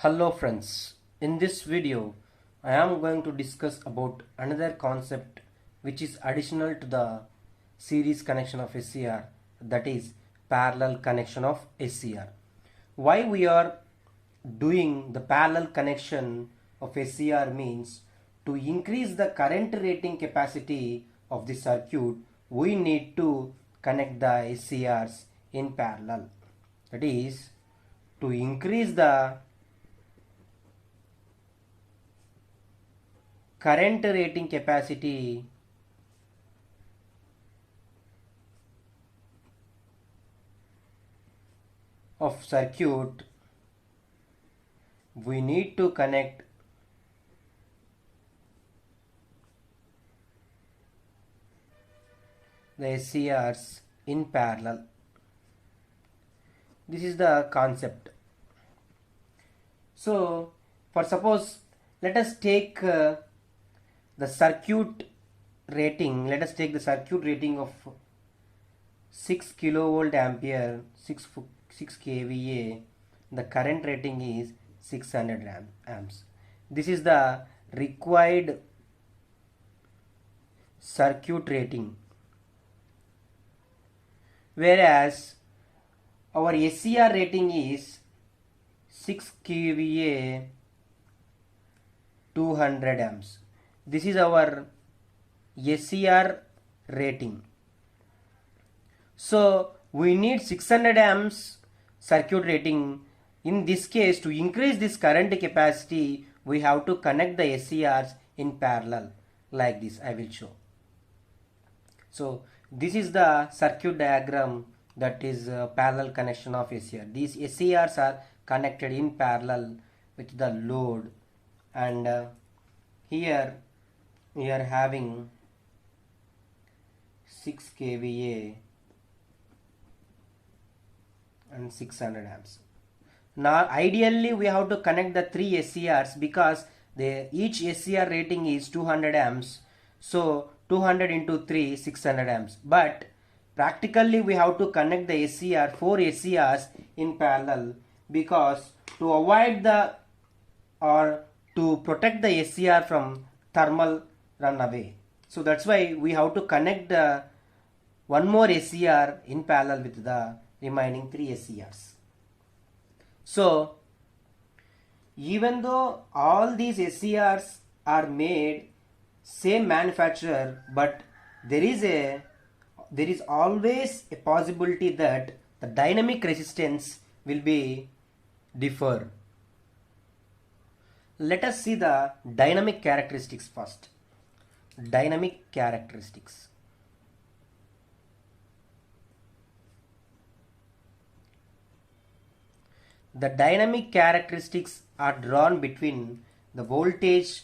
Hello friends, in this video I am going to discuss about another concept which is additional to the series connection of SCR, that is parallel connection of SCR. Why we are doing the parallel connection of SCR means to increase the current rating capacity of the circuit we need to connect the SCRs in parallel, that is to increase the current rating capacity of circuit we need to connect the SCRs in parallel. This is the concept. So for suppose let us take the circuit rating, let us take the circuit rating of 6 kilovolt ampere, 6 kVA. The current rating is 600 amps. This is the required circuit rating, whereas our SCR rating is 6 kVA 200 amps. This is our SCR rating. So we need 600 amps circuit rating. In this case, to increase this current capacity, we have to connect the SCRs in parallel like this. I will show. So this is the circuit diagram, that is parallel connection of SCR. These SCRs are connected in parallel with the load, and here we are having 6 kVA and 600 amps. Now ideally we have to connect the three SCRs because each SCR rating is 200 amps. So 200 into 3, 600 amps. But practically we have to connect the SCR, 4 SCRs in parallel, because to avoid the or to protect the SCR from thermal runaway. So that's why we have to connect the one more SCR in parallel with the remaining 3 SCRs. So even though all these SCRs are made same manufacturer, but there is always a possibility that the dynamic resistance will be differ. Let us see the dynamic characteristics first. Dynamic characteristics. The dynamic characteristics are drawn between the voltage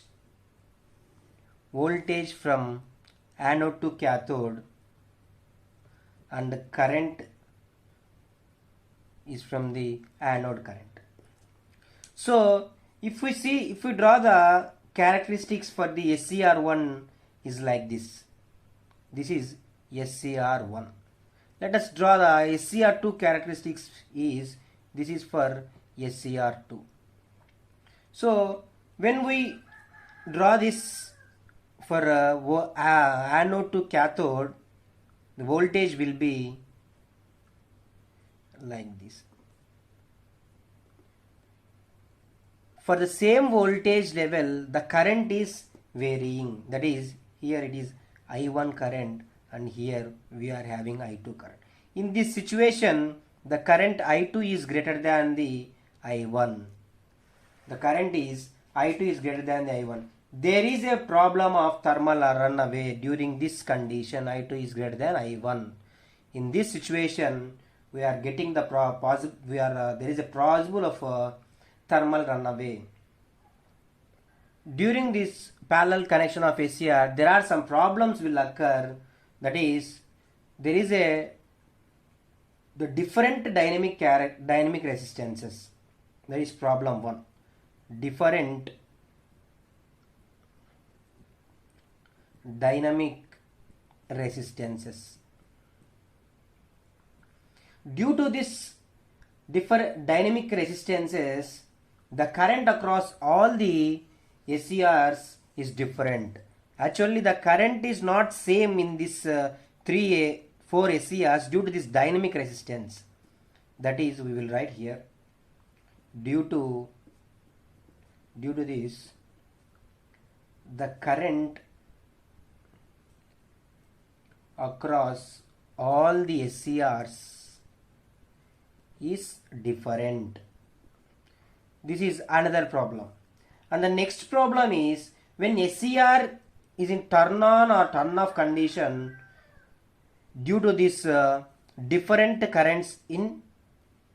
from anode to cathode and the current is from the anode current. So if we draw the characteristics for the SCR1 is like this. This is SCR1. Let us draw the SCR2 characteristics is, this is for SCR2. So when we draw this for anode to cathode, the voltage will be like this. For the same voltage level, the current is varying. That is, here it is I1 current and here we are having I2 current. In this situation, the current I2 is greater than the I1. The current is I2 is greater than the I1. There is a problem of thermal runaway during this condition. I2 is greater than I1. In this situation, we are getting the there is a possible of thermal runaway. During this parallel connection of SCR, there are some problems will occur. That is, there is the different dynamic resistances. That is problem 1. Different dynamic resistances. Due to this different dynamic resistances, the current across all the SCRs is different. Actually, the current is not same in this 4 SCRs due to this dynamic resistance. That is, we will write here, due to this, the current across all the SCRs is different. This is another problem. And the next problem is when SCR is in turn on or turn off condition due to this different currents in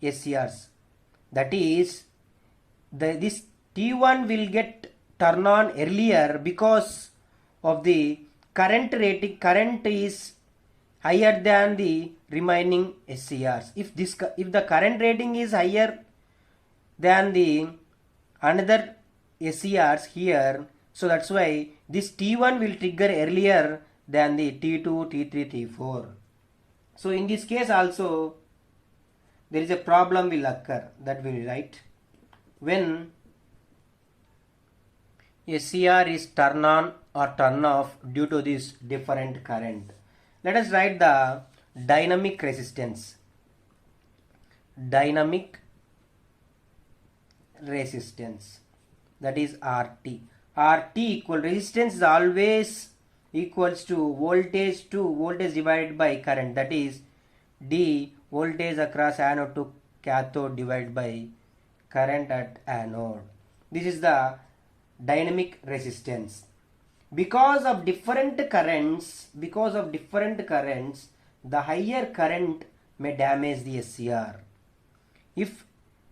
SCRs. That is, this T1 will get turn on earlier because of the current rating. Current is higher than the remaining SCRs. If the current rating is higher than the another SCRs here, so that's why this T1 will trigger earlier than the T2, T3, T4. So in this case also there is a problem will occur, that we will write when SCR is turn on or turn off due to this different current. Let us write the dynamic resistance. Dynamic resistance, that is RT. RT equal, resistance is always equals to voltage divided by current, that is D, voltage across anode to cathode divided by current at anode. This is the dynamic resistance. Because of different currents, the higher current may damage the SCR. If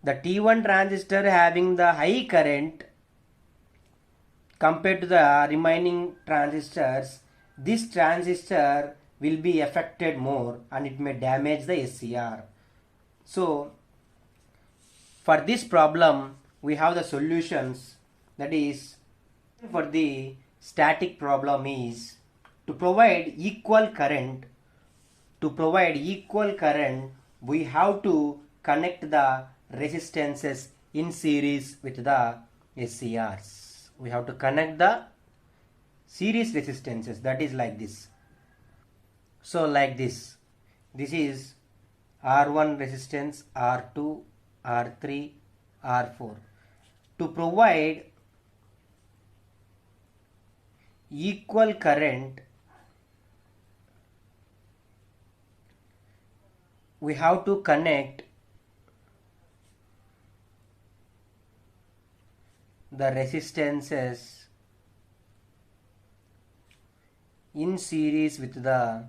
the T1 transistor having the high current compared to the remaining transistors, this transistor will be affected more and it may damage the SCR. So for this problem we have the solutions. That is, for the static problem is to provide equal current, we have to connect the resistances in series with the SCRs. We have to connect the series resistances, that is like this. So like this is R1 resistance, R2, R3, R4. To provide equal current, we have to connect the resistances in series with the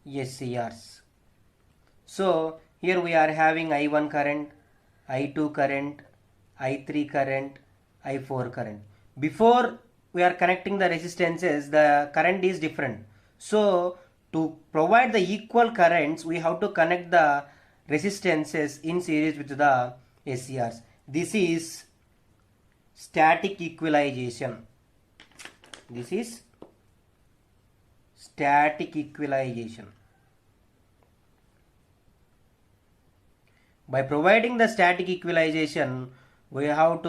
SCRs. So here we are having I1 current, I2 current, I3 current, I4 current. Before we are connecting the resistances, the current is different. So to provide the equal currents, we have to connect the resistances in series with the SCRs. This is static equalization. This is static equalization. By providing the static equalization, we have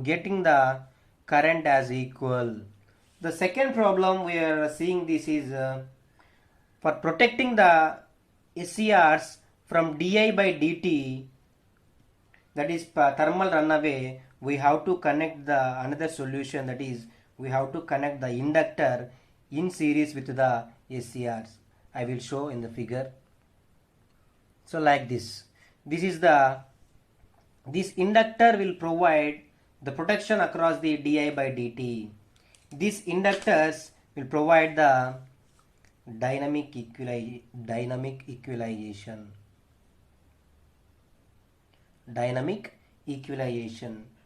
getting the current as equal. The second problem we are seeing this is for protecting the SCRs from di by dt, that is thermal runaway, we have to connect the another solution, that is we have to connect the inductor in series with the SCRs. I will show in the figure. So like this is this inductor will provide the protection across the di by dt. These inductors will provide the dynamic equalization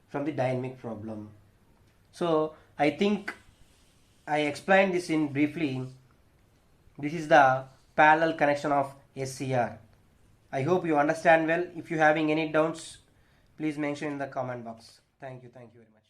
from the dynamic problem. So I think I explained this in briefly. This is the parallel connection of SCR. I hope you understand well. If you having any doubts, please mention in the comment box. Thank you very much.